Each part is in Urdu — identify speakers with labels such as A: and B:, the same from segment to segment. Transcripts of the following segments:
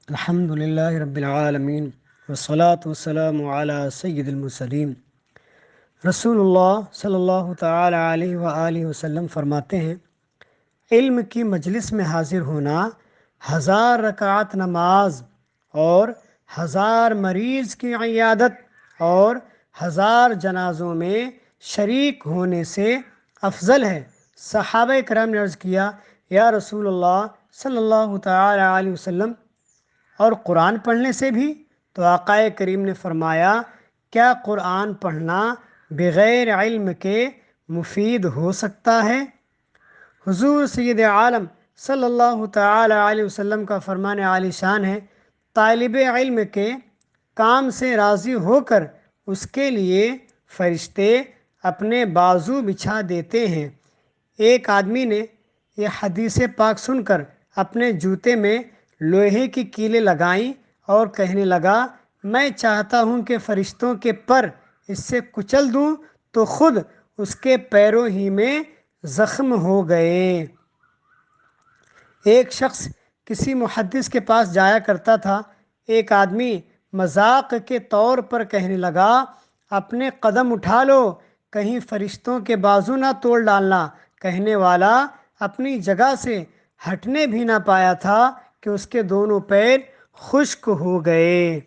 A: الحمد للہ رب العالمین والصلاة والسلام علی سید المرسلین۔ رسول اللہ صلی اللہ تعالی علیہ وآلہ وسلم فرماتے ہیں، علم کی مجلس میں حاضر ہونا 1000 رکعت نماز اور 1000 مریض کی عیادت اور 1000 جنازوں میں شریک ہونے سے افضل ہے۔ صحابہ کرام نے عرض کیا، یا رسول اللہ صلی اللہ تعالی علیہ وسلم، اور قرآن پڑھنے سے بھی؟ تو آقا کریم نے فرمایا، کیا قرآن پڑھنا بغیر علم کے مفید ہو سکتا ہے؟ حضور سید عالم صلی اللہ تعالی علیہ وسلم کا فرمان عالی شان ہے، طالب علم کے کام سے راضی ہو کر اس کے لیے فرشتے اپنے بازو بچھا دیتے ہیں۔ ایک آدمی نے یہ حدیث پاک سن کر اپنے جوتے میں لوہے کی کیلیں لگائیں اور کہنے لگا، میں چاہتا ہوں کہ فرشتوں کے پر اس سے کچل دوں، تو خود اس کے پیروں ہی میں زخم ہو گئے۔ ایک شخص کسی محدث کے پاس جایا کرتا تھا۔ ایک آدمی مذاق کے طور پر کہنے لگا، اپنے قدم اٹھا لو، کہیں فرشتوں کے بازو نہ توڑ ڈالنا۔ کہنے والا اپنی جگہ سے ہٹنے بھی نہ پایا تھا کہ اس کے دونوں پیر خشک ہو گئے۔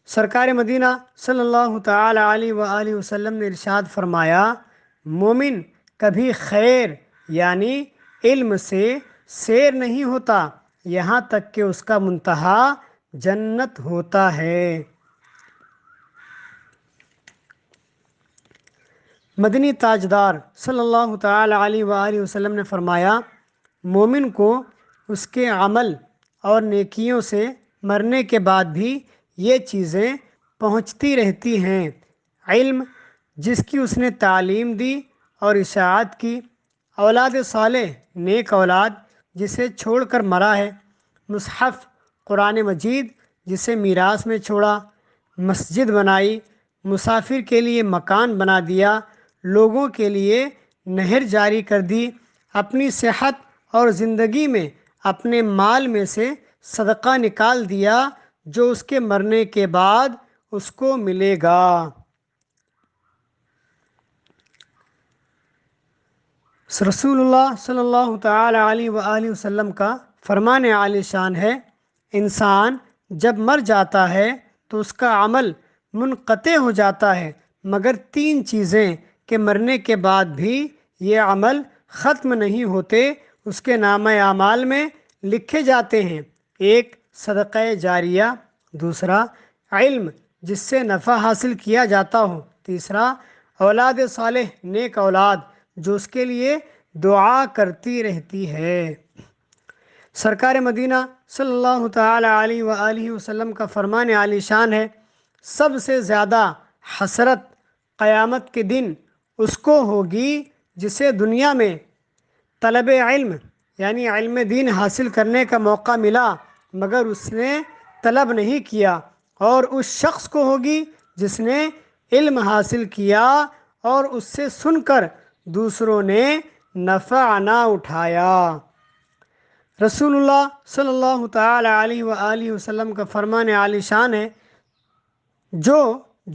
A: سرکار مدینہ صلی اللہ تعالی علیہ وآلہ وسلم نے ارشاد فرمایا، مومن کبھی خیر یعنی علم سے سیر نہیں ہوتا یہاں تک کہ اس کا منتہا جنت ہوتا ہے۔ مدنی تاجدار صلی اللہ تعالی علیہ وآلہ وسلم نے فرمایا، مومن کو اس کے عمل اور نیکیوں سے مرنے کے بعد بھی یہ چیزیں پہنچتی رہتی ہیں: علم جس کی اس نے تعلیم دی اور اشاعت کی، اولاد صالح نیک اولاد جسے چھوڑ کر مرا ہے، مصحف قرآن مجید جسے میراث میں چھوڑا، مسجد بنائی، مسافر کے لیے مکان بنا دیا، لوگوں کے لیے نہر جاری کر دی، اپنی صحت اور زندگی میں اپنے مال میں سے صدقہ نکال دیا جو اس کے مرنے کے بعد اس کو ملے گا۔ رسول اللہ صلی اللہ تعالی علیہ وآلہ وسلم کا فرمان عالی شان ہے، انسان جب مر جاتا ہے تو اس کا عمل منقطع ہو جاتا ہے، مگر 3 چیزیں کہ مرنے کے بعد بھی یہ عمل ختم نہیں ہوتے، اس کے نامہ اعمال میں لکھے جاتے ہیں: ایک صدقہ جاریہ، دوسرا علم جس سے نفع حاصل کیا جاتا ہو، تیسرا اولاد صالح نیک اولاد جو اس کے لیے دعا کرتی رہتی ہے۔ سرکار مدینہ صلی اللہ تعالی علیہ وآلہ وسلم کا فرمان عالی شان ہے، سب سے زیادہ حسرت قیامت کے دن اس کو ہوگی جسے دنیا میں طلب علم یعنی علم دین حاصل کرنے کا موقع ملا مگر اس نے طلب نہیں کیا، اور اس شخص کو ہوگی جس نے علم حاصل کیا اور اس سے سن کر دوسروں نے نفع نہ اٹھایا۔ رسول اللہ صلی اللہ تعالی علیہ وآلہ وسلم کا فرمان عالی شان ہے، جو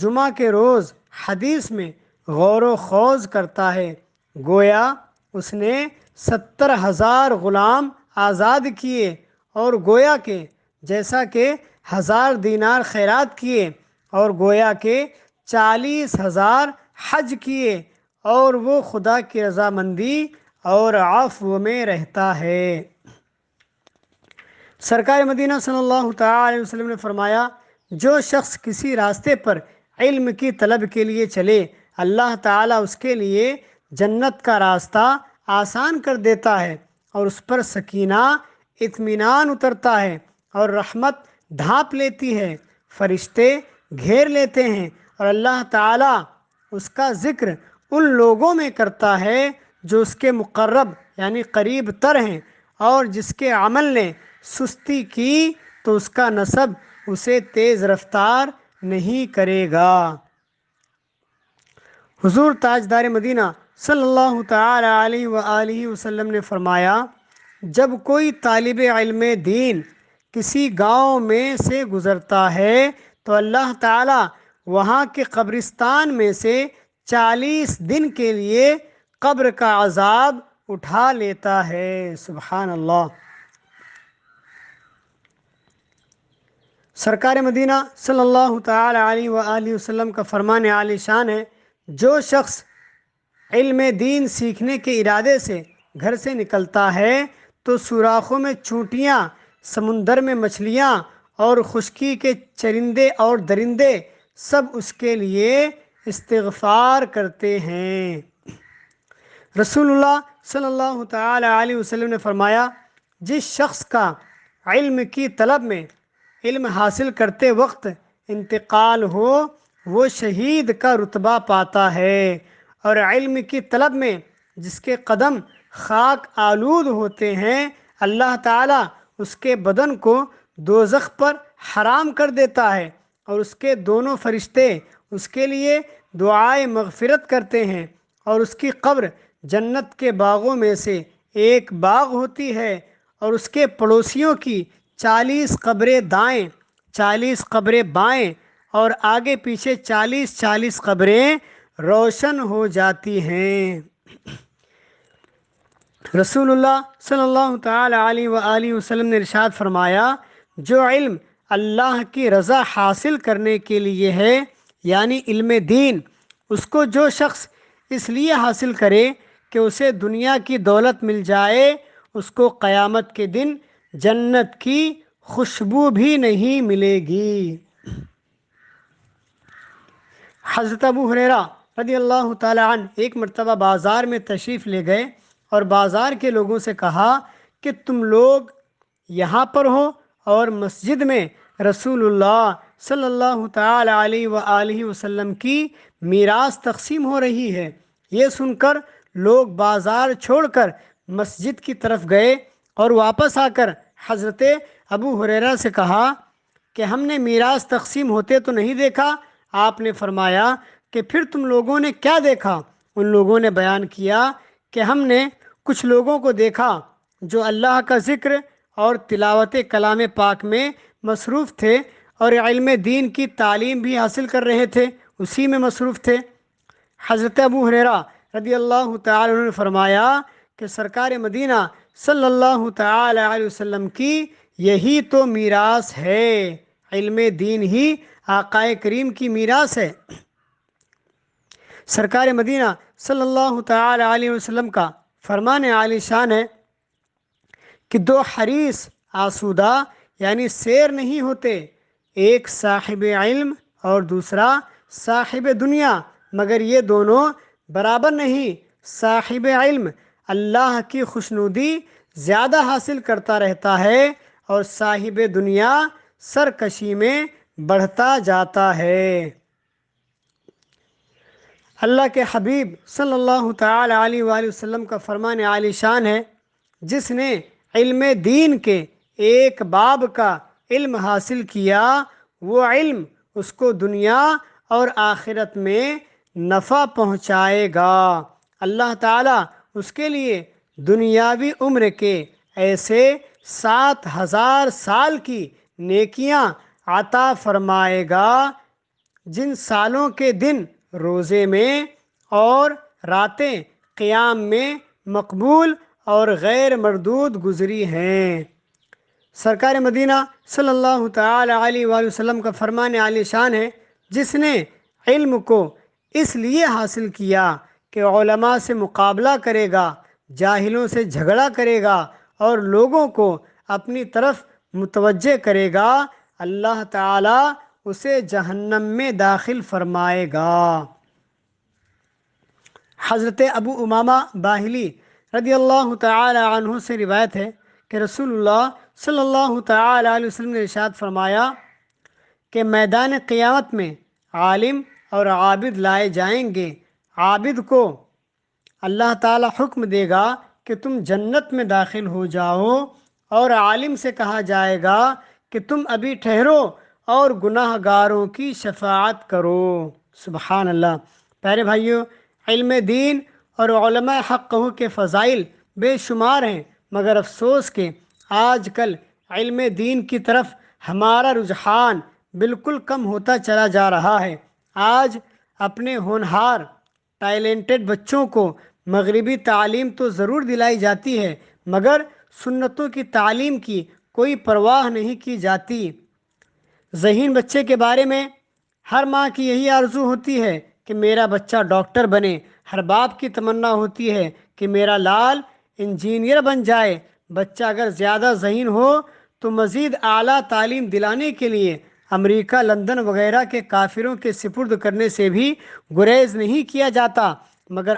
A: جمعہ کے روز حدیث میں غور و خوض کرتا ہے، گویا اس نے 70,000 غلام آزاد کیے، اور گویا کہ جیسا کہ 1000 دینار خیرات کیے، اور گویا کہ 40,000 حج کیے، اور وہ خدا کی رضامندی اور عفو میں رہتا ہے۔ سرکار مدینہ صلی اللہ تعالی علیہ وسلم نے فرمایا، جو شخص کسی راستے پر علم کی طلب کے لیے چلے، اللہ تعالیٰ اس کے لیے جنت کا راستہ آسان کر دیتا ہے، اور اس پر سکینہ اطمینان اترتا ہے، اور رحمت ڈھانپ لیتی ہے، فرشتے گھیر لیتے ہیں، اور اللہ تعالیٰ اس کا ذکر ان لوگوں میں کرتا ہے جو اس کے مقرب یعنی قریب تر ہیں، اور جس کے عمل نے سستی کی تو اس کا نسب اسے تیز رفتار نہیں کرے گا۔ حضور تاجدار مدینہ صلی اللہ تعالی علیہ وآلہ وسلم نے فرمایا، جب کوئی طالب علم دین کسی گاؤں میں سے گزرتا ہے تو اللہ تعالیٰ وہاں کے قبرستان میں سے 40 دن کے لیے قبر کا عذاب اٹھا لیتا ہے۔ سبحان اللہ۔ سرکار مدینہ صلی اللہ تعالی علیہ وآلہ وسلم کا فرمان عالی شان ہے، جو شخص علم دین سیکھنے کے ارادے سے گھر سے نکلتا ہے تو سوراخوں میں چونٹیاں، سمندر میں مچھلیاں اور خشکی کے چرندے اور درندے سب اس کے لیے استغفار کرتے ہیں۔ رسول اللہ صلی اللہ تعالی علیہ وسلم نے فرمایا، جس شخص کا علم کی طلب میں علم حاصل کرتے وقت انتقال ہو وہ شہید کا رتبہ پاتا ہے، اور علم کی طلب میں جس کے قدم خاک آلود ہوتے ہیں اللہ تعالیٰ اس کے بدن کو دوزخ پر حرام کر دیتا ہے، اور اس کے دونوں فرشتے اس کے لیے دعائے مغفرت کرتے ہیں، اور اس کی قبر جنت کے باغوں میں سے ایک باغ ہوتی ہے، اور اس کے پڑوسیوں کی 40 قبریں دائیں، 40 قبریں بائیں اور آگے پیچھے 40 قبریں روشن ہو جاتی ہیں۔ رسول اللہ صلی اللہ تعالی علیہ وآلہ وسلم نے ارشاد فرمایا، جو علم اللہ کی رضا حاصل کرنے کے لیے ہے یعنی علم دین، اس کو جو شخص اس لیے حاصل کرے کہ اسے دنیا کی دولت مل جائے، اس کو قیامت کے دن جنت کی خوشبو بھی نہیں ملے گی۔ حضرت ابو ہریرہ رضی اللہ تعالی عنہ ایک مرتبہ بازار میں تشریف لے گئے اور بازار کے لوگوں سے کہا کہ تم لوگ یہاں پر ہو اور مسجد میں رسول اللہ صلی اللہ تعالی علیہ وآلہ وسلم کی میراث تقسیم ہو رہی ہے۔ یہ سن کر لوگ بازار چھوڑ کر مسجد کی طرف گئے اور واپس آ کر حضرت ابو ہریرہ سے کہا کہ ہم نے میراث تقسیم ہوتے تو نہیں دیکھا۔ آپ نے فرمایا کہ پھر تم لوگوں نے کیا دیکھا؟ ان لوگوں نے بیان کیا کہ ہم نے کچھ لوگوں کو دیکھا جو اللہ کا ذکر اور تلاوت کلام پاک میں مصروف تھے اور علم دین کی تعلیم بھی حاصل کر رہے تھے، اسی میں مصروف تھے۔ حضرت ابو ہریرہ رضی اللہ تعالی عنہ نے فرمایا کہ سرکار مدینہ صلی اللہ تعالی علیہ وسلم کی یہی تو میراث ہے، علم دین ہی آقا کریم کی میراث ہے۔ سرکار مدینہ صلی اللہ تعالی علیہ وسلم کا فرمان عالی شان ہے کہ دو حریص آسودہ یعنی سیر نہیں ہوتے، ایک صاحب علم اور دوسرا صاحب دنیا، مگر یہ دونوں برابر نہیں۔ صاحب علم اللہ کی خوشنودی زیادہ حاصل کرتا رہتا ہے اور صاحب دنیا سرکشی میں بڑھتا جاتا ہے۔ اللہ کے حبیب صلی اللہ تعالی علیہ وآلہ وسلم کا فرمان عالی شان ہے، جس نے علم دین کے ایک باب کا علم حاصل کیا وہ علم اس کو دنیا اور آخرت میں نفع پہنچائے گا۔ اللہ تعالیٰ اس کے لیے دنیاوی عمر کے ایسے 7000 سال کی نیکیاں عطا فرمائے گا جن سالوں کے دن روزے میں اور راتیں قیام میں مقبول اور غیر مردود گزری ہیں۔ سرکار مدینہ صلی اللہ تعالی علیہ وآلہ وسلم کا فرمان عالی شان ہے، جس نے علم کو اس لیے حاصل کیا کہ علماء سے مقابلہ کرے گا، جاہلوں سے جھگڑا کرے گا اور لوگوں کو اپنی طرف متوجہ کرے گا، اللہ تعالیٰ اسے جہنم میں داخل فرمائے گا۔ حضرت ابو امامہ باہلی رضی اللہ تعالی عنہ سے روایت ہے کہ رسول اللہ صلی اللہ تعالی علیہ وسلم نے ارشاد فرمایا کہ میدان قیامت میں عالم اور عابد لائے جائیں گے۔ عابد کو اللہ تعالی حکم دے گا کہ تم جنت میں داخل ہو جاؤ، اور عالم سے کہا جائے گا کہ تم ابھی ٹھہرو اور گناہ گاروں کی شفاعت کرو۔ سبحان اللہ۔ پیارے بھائیو، علم دین اور علماء حق کے فضائل بے شمار ہیں، مگر افسوس کہ آج کل علم دین کی طرف ہمارا رجحان بالکل کم ہوتا چلا جا رہا ہے۔ آج اپنے ہونہار ٹیلنٹڈ بچوں کو مغربی تعلیم تو ضرور دلائی جاتی ہے، مگر سنتوں کی تعلیم کی کوئی پرواہ نہیں کی جاتی۔ ذہین بچے کے بارے میں ہر ماں کی یہی آرزو ہوتی ہے کہ میرا بچہ ڈاکٹر بنے، ہر باپ کی تمنا ہوتی ہے کہ میرا لال انجینئر بن جائے۔ بچہ اگر زیادہ ذہین ہو تو مزید اعلیٰ تعلیم دلانے کے لیے امریکہ، لندن وغیرہ کے کافروں کے سپرد کرنے سے بھی گریز نہیں کیا جاتا، مگر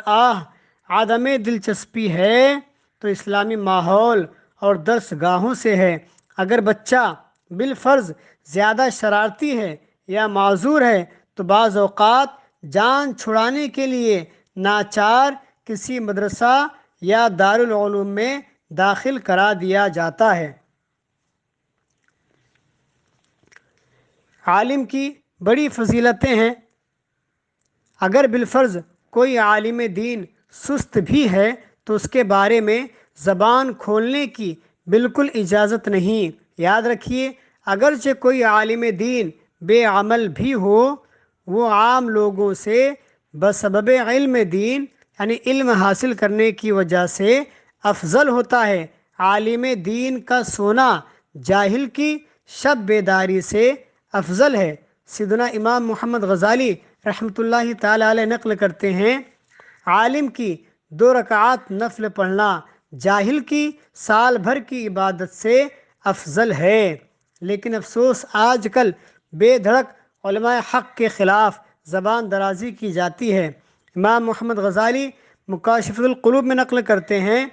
A: عدم دلچسپی ہے تو اسلامی ماحول اور درس گاہوں سے ہے۔ اگر بچہ بالفرض زیادہ شرارتی ہے یا معذور ہے تو بعض اوقات جان چھڑانے کے لیے ناچار کسی مدرسہ یا دارالعلوم میں داخل کرا دیا جاتا ہے۔ عالم کی بڑی فضیلتیں ہیں۔ اگر بالفرض کوئی عالم دین سست بھی ہے تو اس کے بارے میں زبان کھولنے کی بالکل اجازت نہیں۔ یاد رکھیے، اگرچہ کوئی عالم دین بے عمل بھی ہو، وہ عام لوگوں سے بسبب علم دین یعنی علم حاصل کرنے کی وجہ سے افضل ہوتا ہے۔ عالم دین کا سونا جاہل کی شب بیداری سے افضل ہے۔ سیدنا امام محمد غزالی رحمۃ اللہ تعالی علیہ نقل کرتے ہیں، عالم کی 2 رکعات نفل پڑھنا جاہل کی سال بھر کی عبادت سے افضل ہے۔ لیکن افسوس، آج کل بے دھڑک علماء حق کے خلاف زبان درازی کی جاتی ہے۔ امام محمد غزالی مکاشفۃ القلوب میں نقل کرتے ہیں،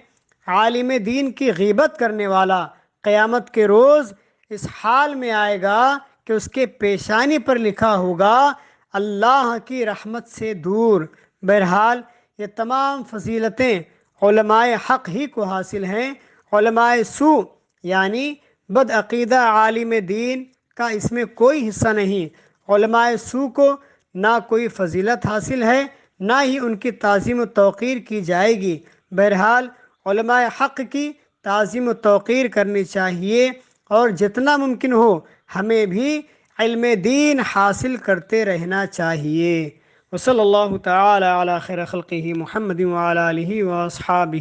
A: عالم دین کی غیبت کرنے والا قیامت کے روز اس حال میں آئے گا کہ اس کے پیشانی پر لکھا ہوگا اللہ کی رحمت سے دور۔ بہرحال یہ تمام فضیلتیں علماء حق ہی کو حاصل ہیں۔ علماء سوء یعنی بدعقیدہ عالم دین کا اس میں کوئی حصہ نہیں۔ علماء سوء کو نہ کوئی فضیلت حاصل ہے، نہ ہی ان کی تعظیم و توقیر کی جائے گی۔ بہرحال علماء حق کی تعظیم و توقیر کرنی چاہیے، اور جتنا ممکن ہو ہمیں بھی علم دین حاصل کرتے رہنا چاہیے۔ وصلی اللہ تعالی علی خیر خلقہ محمد وعلی آلہ واصحابہ۔